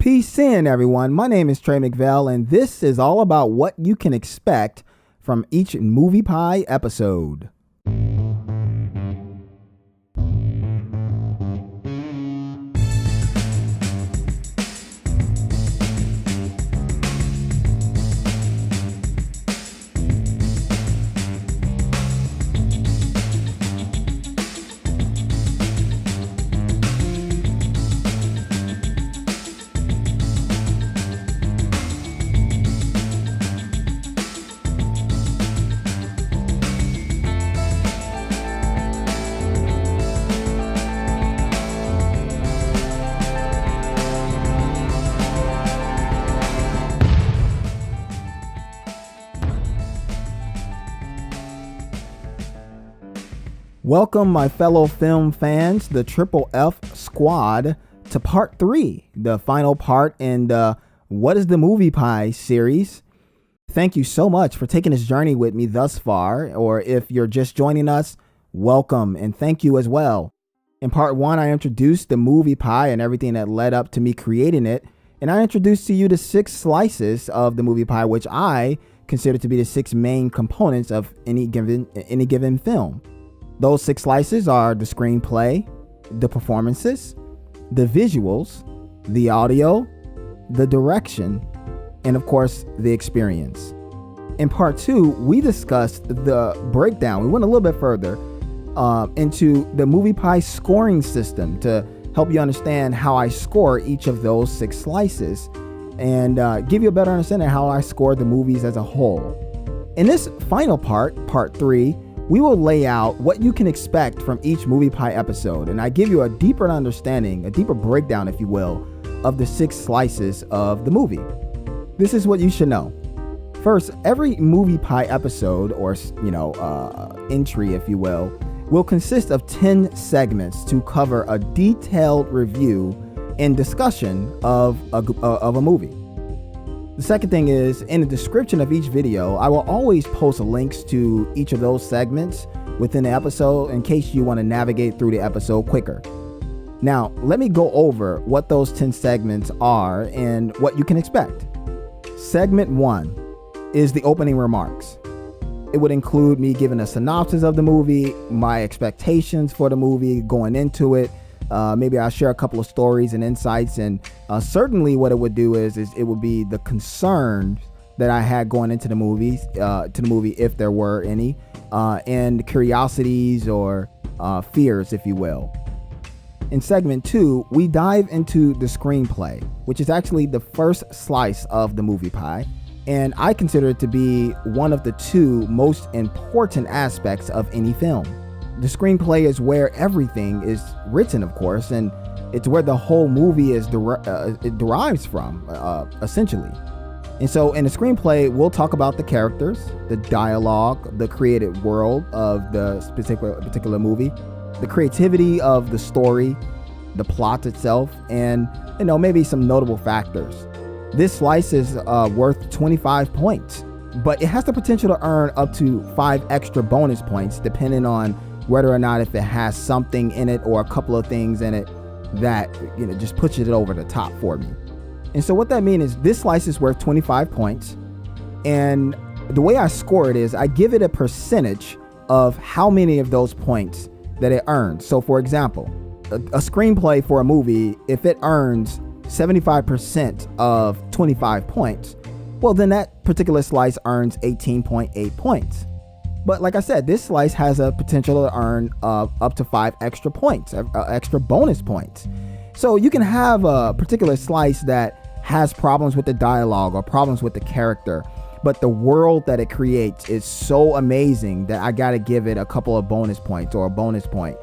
Peace in, everyone. My name is Trey MacVelle, and this is all about what you can expect from each Movie Pie episode. Welcome, my fellow film fans, the Triple F Squad, to part 3, the final part in the What is the Movie Pie series. Thank you so much for taking this journey with me thus far, or if you're just joining us, welcome and thank you as well. In part 1, I introduced the movie pie and everything that led up to me creating it, and I introduced to you the 6 slices of the movie pie, which I consider to be the 6 main components of any given film. Those 6 slices are the screenplay, the performances, the visuals, the audio, the direction, and of course, the experience. In part 2, we discussed the breakdown. We went a little bit further into the movie pie scoring system to help you understand how I score each of those 6 slices and give you a better understanding of how I score the movies as a whole. In this final part, part 3, we will lay out what you can expect from each movie pie episode, and I give you a deeper understanding, a deeper breakdown, if you will, of the 6 slices of the movie. This is what you should know. First, every movie pie episode, or entry, if you will consist of 10 segments to cover a detailed review and discussion of a movie. The second thing is, in the description of each video, I will always post links to each of those segments within the episode in case you want to navigate through the episode quicker. Now, let me go over what those 10 segments are and what you can expect. Segment 1 is the opening remarks. It would include me giving a synopsis of the movie, my expectations for the movie, going into it. Maybe I'll share a couple of stories and insights, and certainly what it would do is it would be the concerns that I had going into the movie, if there were any, and curiosities or fears, if you will. In segment 2, we dive into the screenplay, which is actually the first slice of the movie pie, and I consider it to be one of the 2 most important aspects of any film. The screenplay is where everything is written, of course, and it's where the whole movie is it derives from, essentially. And so in the screenplay, we'll talk about the characters, the dialogue, the created world of the particular movie, the creativity of the story, the plot itself, and maybe some notable factors. This slice is worth 25 points, but it has the potential to earn up to 5 extra bonus points depending on whether or not if it has something in it or a couple of things in it that just pushes it over the top for me. And so what that means is this slice is worth 25 points, and the way I score it is I give it a percentage of how many of those points that it earns. So for example, a screenplay for a movie, if it earns 75% of 25 points, well then that particular slice earns 18.8 points. But like I said, this slice has a potential to earn up to 5 extra points, extra bonus points. So you can have a particular slice that has problems with the dialogue or problems with the character, but the world that it creates is so amazing that I got to give it a couple of bonus points or a bonus point.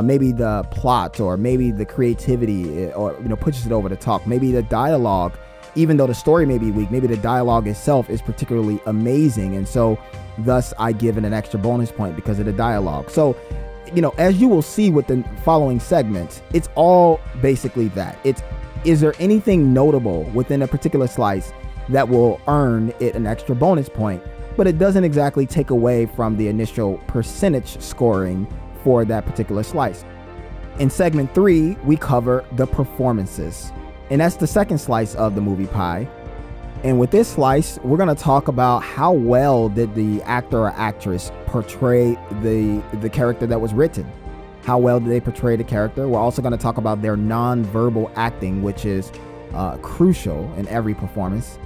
Maybe the plot, or maybe the creativity, or pushes it over the top. Maybe the dialogue, even though the story may be weak, maybe the dialogue itself is particularly amazing, and so thus I give it an extra bonus point because of the dialogue. So, as you will see with the following segments, it's all basically that. Is there anything notable within a particular slice that will earn it an extra bonus point, but it doesn't exactly take away from the initial percentage scoring for that particular slice. In segment 3, we cover the performances. And that's the second slice of the movie pie. And with this slice, we're going to talk about how well did the actor or actress portray the character that was written. How well did they portray the character? We're also going to talk about their non-verbal acting, which is crucial in every performance.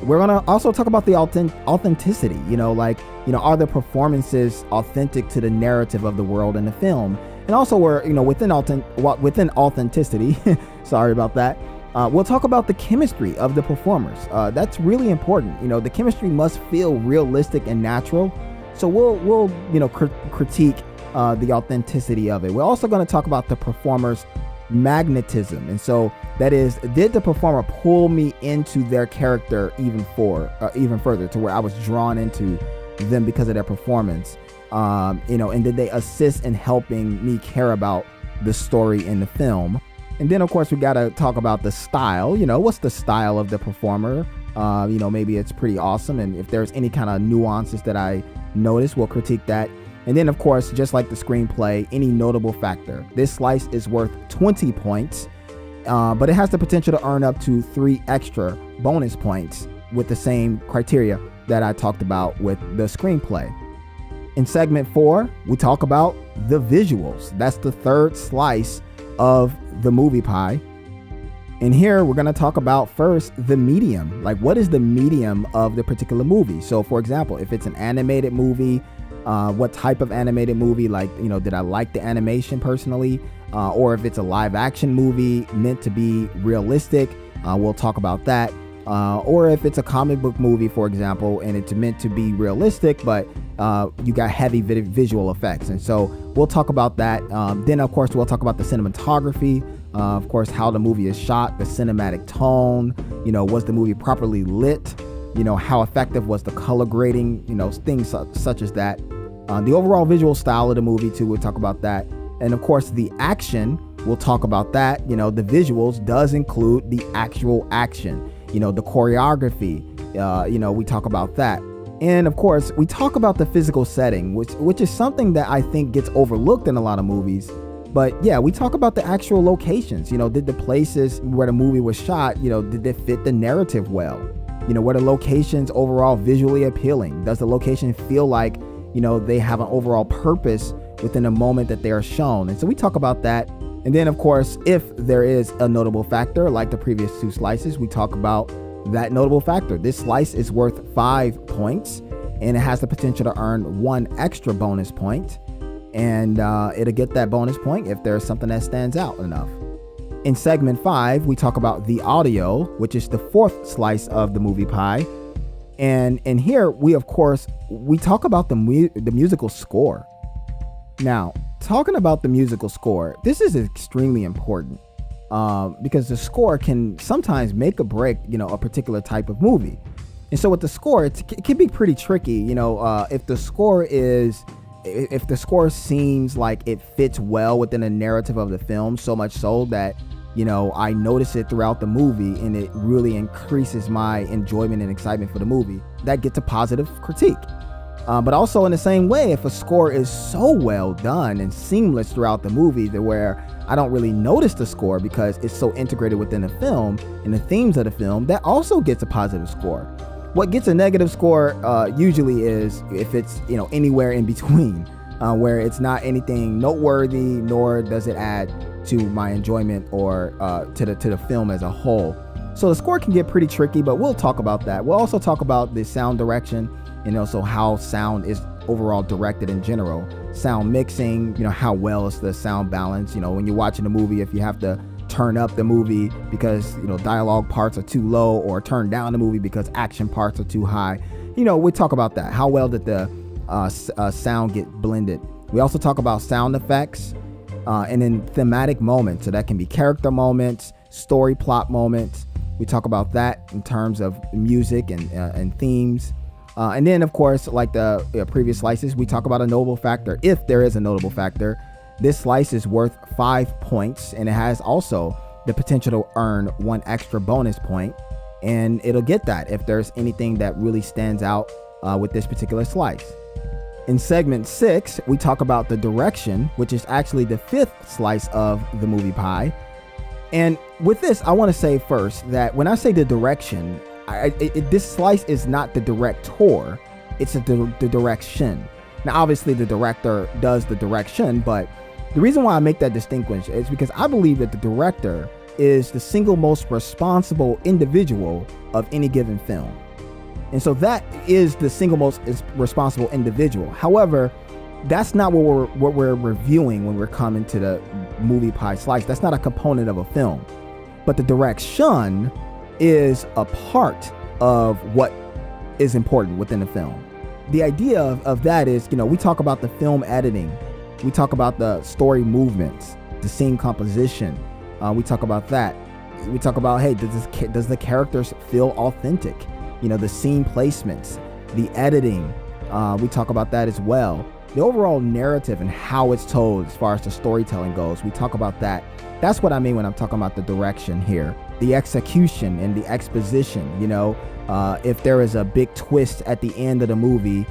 We're going to also talk about the authenticity, are the performances authentic to the narrative of the world in the film? And also within authenticity, sorry about that. We'll talk about the chemistry of the performers. That's really important. The chemistry must feel realistic and natural. So we'll critique the authenticity of it. We're also going to talk about the performer's magnetism. And so that is, did the performer pull me into their character even further to where I was drawn into them because of their performance? And did they assist in helping me care about the story in the film? And then, of course, we got to talk about the style. What's the style of the performer? Maybe it's pretty awesome. And if there's any kind of nuances that I notice, we'll critique that. And then, of course, just like the screenplay, any notable factor. This slice is worth 20 points, but it has the potential to earn up to 3 extra bonus points with the same criteria that I talked about with the screenplay. In segment 4, we talk about the visuals. That's the third slice of the movie pie. And here we're going to talk about first the medium. Like, what is the medium of the particular movie? So, for example, if it's an animated movie, what type of animated movie? Like, did I like the animation personally? Or if it's a live action movie meant to be realistic, we'll talk about that. Or if it's a comic book movie, for example, and it's meant to be realistic, but you got heavy visual effects. And so we'll talk about that. Then, of course, we'll talk about the cinematography, of course, how the movie is shot, the cinematic tone, was the movie properly lit? How effective was the color grading? Things such as that. The overall visual style of the movie, too, we'll talk about that. And, of course, the action, we'll talk about that. The visuals does include the actual action. The choreography, we talk about that. And of course, we talk about the physical setting, which is something that I think gets overlooked in a lot of movies. But yeah, we talk about the actual locations. Did the places where the movie was shot, did they fit the narrative well? Were the locations overall visually appealing? Does the location feel like, they have an overall purpose within the moment that they are shown? And so we talk about that. And then, of course, if there is a notable factor, like the previous 2 slices, we talk about that notable factor. This slice is worth 5 points, and it has the potential to earn 1 extra bonus point. And it'll get that bonus point if there's something that stands out enough. In segment 5, we talk about the audio, which is the 4th slice of the movie pie. And in here, we talk about the musical score. Now, talking about the musical score, this is extremely important because the score can sometimes make or break, a particular type of movie. And so with the score, it can be pretty tricky. If the score seems like it fits well within the narrative of the film, so much so that, I notice it throughout the movie and it really increases my enjoyment and excitement for the movie, that gets a positive critique. But also in the same way, if a score is so well done and seamless throughout the movie to where I don't really notice the score because it's so integrated within the film and the themes of the film, that also gets a positive score. What gets a negative score usually is if it's, anywhere in between, where it's not anything noteworthy, nor does it add to my enjoyment or to the film as a whole. So the score can get pretty tricky, but we'll talk about that. We'll also talk about the sound direction, and also how sound is overall directed in general. Sound mixing, how well is the sound balance? When you're watching a movie, if you have to turn up the movie because, dialogue parts are too low, or turn down the movie because action parts are too high. We talk about that. How well did the sound get blended? We also talk about sound effects and then thematic moments. So that can be character moments, story plot moments. We talk about that in terms of music and themes. And then, of course, like the previous slices, we talk about a notable factor. If there is a notable factor, this slice is worth 5 points, and it has also the potential to earn 1 extra bonus point. And it'll get that if there's anything that really stands out with this particular slice. In segment 6, we talk about the direction, which is actually the 5th slice of the movie pie. And with this, I want to say first that when I say the direction, this slice is not the director, it's the direction. Now, obviously, the director does the direction, but the reason why I make that distinction is because I believe that the director is the single most responsible individual of any given film. And so that is the single most responsible individual. However, that's not what we're reviewing when we're coming to the movie pie slice. That's not a component of a film. But the direction is a part of what is important within the film. The idea of that is, we talk about the film editing. We talk about the story movements, the scene composition. We talk about that. We talk about, hey, does the characters feel authentic? The scene placements, the editing. We talk about that as well. The overall narrative and how it's told as far as the storytelling goes, we talk about that. That's what I mean when I'm talking about the direction here. The execution and the exposition, if there is a big twist at the end of the movie,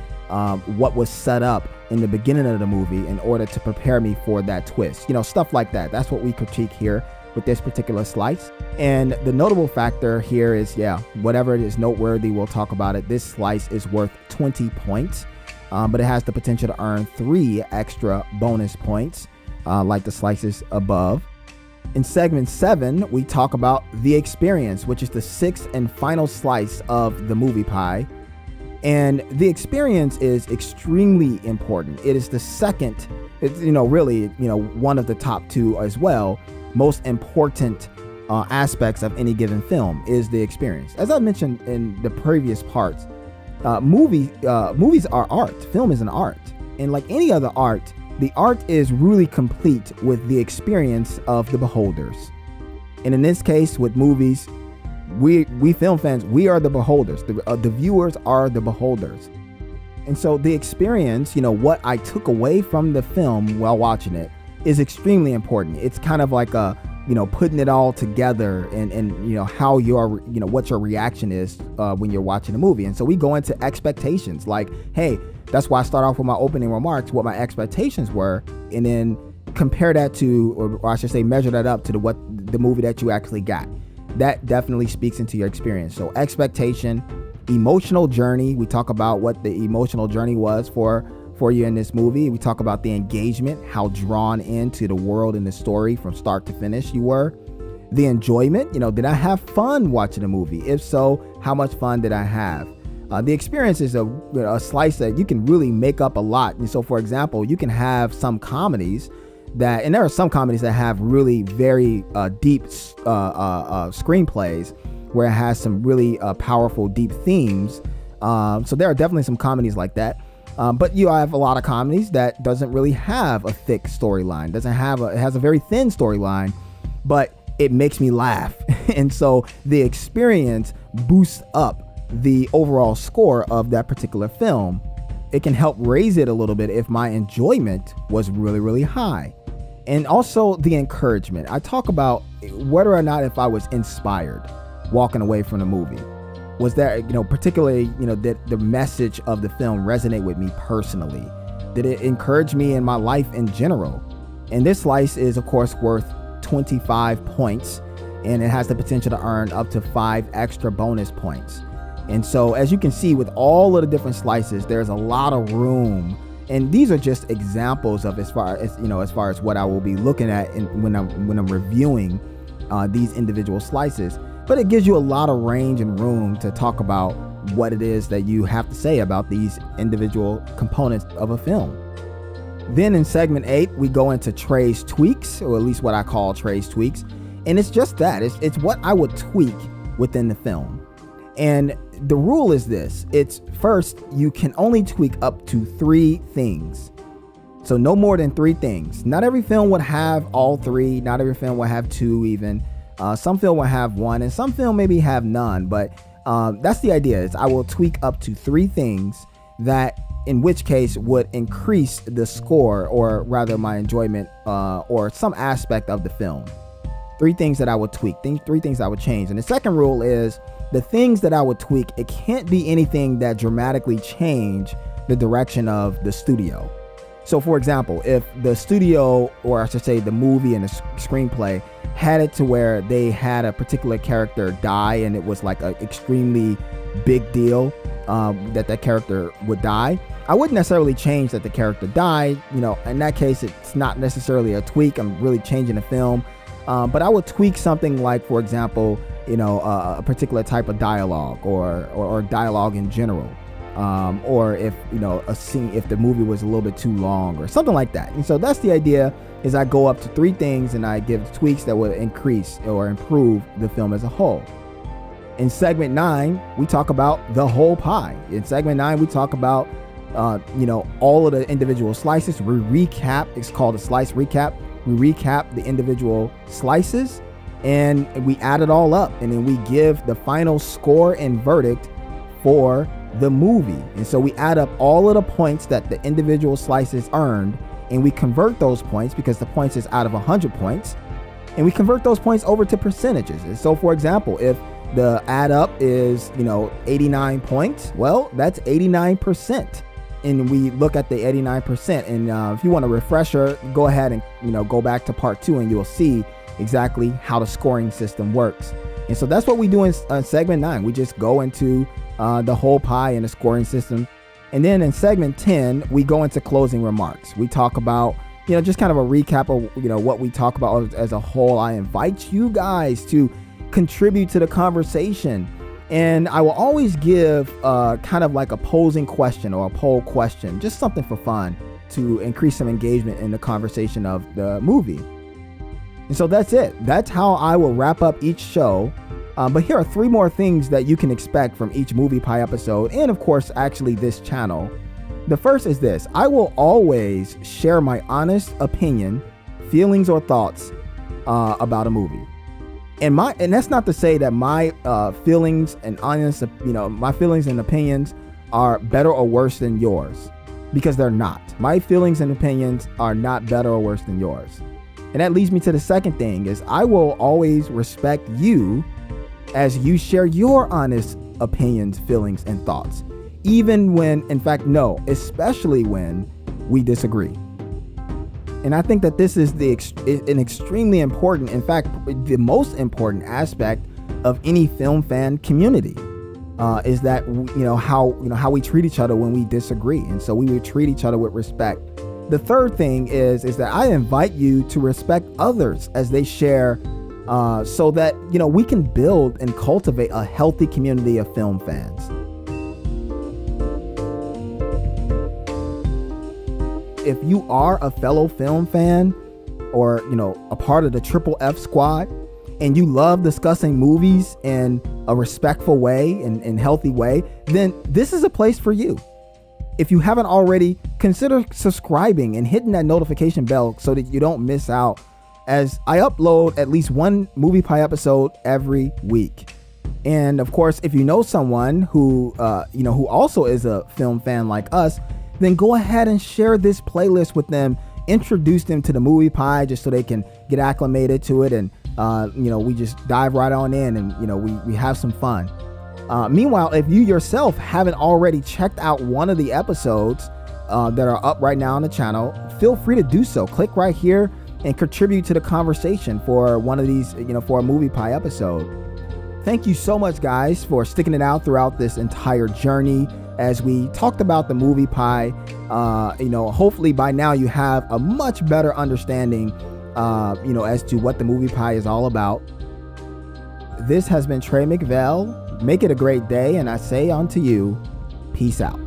what was set up in the beginning of the movie in order to prepare me for that twist, stuff like that. That's what we critique here with this particular slice. And the notable factor here is, whatever it is noteworthy, we'll talk about it. This slice is worth 20 points. But it has the potential to earn 3 extra bonus points, like the slices above. In segment 7, we talk about the experience, which is the 6th and final slice of the movie pie. And the experience is extremely important. It is the second, really, one of the top 2 as well, most important aspects of any given film is the experience. As I mentioned in the previous parts, movies are art. Film is an art, and like any other art, the art is really complete with the experience of the beholders. And in this case, with movies, we film fans, we are the beholders. The viewers are the beholders. And so the experience, what I took away from the film while watching it is extremely important. It's kind of like putting it all together and how what your reaction is when you're watching a movie. And so we go into expectations like, hey, that's why I start off with my opening remarks, what my expectations were, and then compare that to, or I should say measure that up to what the movie that you actually got. That definitely speaks into your experience. So expectation, emotional journey. We talk about what the emotional journey was for you in this movie. We talk about the engagement, how drawn into the world and the story from start to finish you were. The enjoyment, did I have fun watching a movie? If so, how much fun did I have? The experience is a slice that you can really make up a lot. And so, for example, you can have some comedies and there are some comedies that have really very deep screenplays where it has some really powerful, deep themes. So there are definitely some comedies like that. But you have a lot of comedies that doesn't really have a thick storyline, it has a very thin storyline, but it makes me laugh. And so the experience boosts up the overall score of that particular film. It can help raise it a little bit if my enjoyment was really, really high. And also the encouragement. I talk about whether or not if I was inspired walking away from the movie. Was that, particularly, did the message of the film resonate with me personally? Did it encourage me in my life in general? And this slice is, of course, worth 25 points, and it has the potential to earn up to 5 extra bonus points. And so, as you can see, with all of the different slices, there's a lot of room. And these are just examples of as far as what I will be looking at when I'm reviewing these individual slices. But it gives you a lot of range and room to talk about what it is that you have to say about these individual components of a film. Then in segment 8, we go into Trey's tweaks, or at least what I call Trey's tweaks. And it's just that. It's what I would tweak within the film. And the rule is this. It's first, you can only tweak up to 3 things. So no more than 3 things. Not every film would have all 3. Not every film will have 2 even. Some film will have 1, and some film maybe have none. But that's the idea. Is I will tweak up to 3 things that, in which case, would increase the score, or rather my enjoyment, or some aspect of the film. 3 things that I would tweak. 3 things I would change. And the second rule is the things that I would tweak. It can't be anything that dramatically change the direction of the studio. So, for example, if the studio, or I should say the movie and the screenplay, had it to where they had a particular character die, and it was like an extremely big deal that character would die, I wouldn't necessarily change that the character died. In that case, it's not necessarily a tweak. I'm really changing the film. But I would tweak something like, for example, a particular type of dialogue or dialogue in general. Or if, a scene, if the movie was a little bit too long or something like that. And so that's the idea, is I go up to 3 things and I give tweaks that would increase or improve the film as a whole. In segment 9, we talk about the whole pie. In segment 9, we talk about, all of the individual slices. We recap. It's called a slice recap. We recap the individual slices and we add it all up. And then we give the final score and verdict for the movie. And so we add up all of the points that the individual slices earned, and we convert those points, because the points is out of 100 points, and we convert those points over to percentages. And so, for example, if the add up is 89 points, well, that's 89%. And we look at the 89%. And if you want a refresher, go ahead and go back to part 2, and you'll see exactly how the scoring system works. And so that's what we do in segment 9. We just go into the whole pie and the scoring system. And then in segment 10, we go into closing remarks. We talk about, just kind of a recap of, what we talk about as a whole. I invite you guys to contribute to the conversation. And I will always give kind of like a posing question or a poll question, just something for fun to increase some engagement in the conversation of the movie. And so that's it. That's how I will wrap up each show. But here are 3 more things that you can expect from each Movie Pie episode, and of course, actually this channel. The first is this: I will always share my honest opinion, feelings, or thoughts about a movie. And that's not to say that my feelings and my feelings and opinions are better or worse than yours, because they're not. My feelings and opinions are not better or worse than yours. And that leads me to the second thing, is I will always respect you as you share your honest opinions, feelings, and thoughts, even when, in fact, no, especially when we disagree. And I think that this is an extremely important, in fact, the most important aspect of any film fan community, is that how we treat each other when we disagree. And so we would treat each other with respect. The third thing is that I invite you to respect others as they share, so that we can build and cultivate a healthy community of film fans. If you are a fellow film fan, or a part of the Triple F squad, and you love discussing movies in a respectful way and healthy way, then this is a place for you. If you haven't already, consider subscribing and hitting that notification bell so that you don't miss out, as I upload at least 1 Movie Pie episode every week. And of course, if you know someone who who also is a film fan like us, then go ahead and share this playlist with them. Introduce them to the Movie Pie, just so they can get acclimated to it, and we just dive right on in, and we have some fun. Meanwhile, if you yourself haven't already checked out one of the episodes that are up right now on the channel, feel free to do so. Click right here and contribute to the conversation for one of these, for a Movie Pie episode. Thank you so much, guys, for sticking it out throughout this entire journey as we talked about the Movie Pie. Hopefully by now you have a much better understanding, as to what the Movie Pie is all about. This has been Trey MacVelle. Make it a great day, and I say unto you, peace out.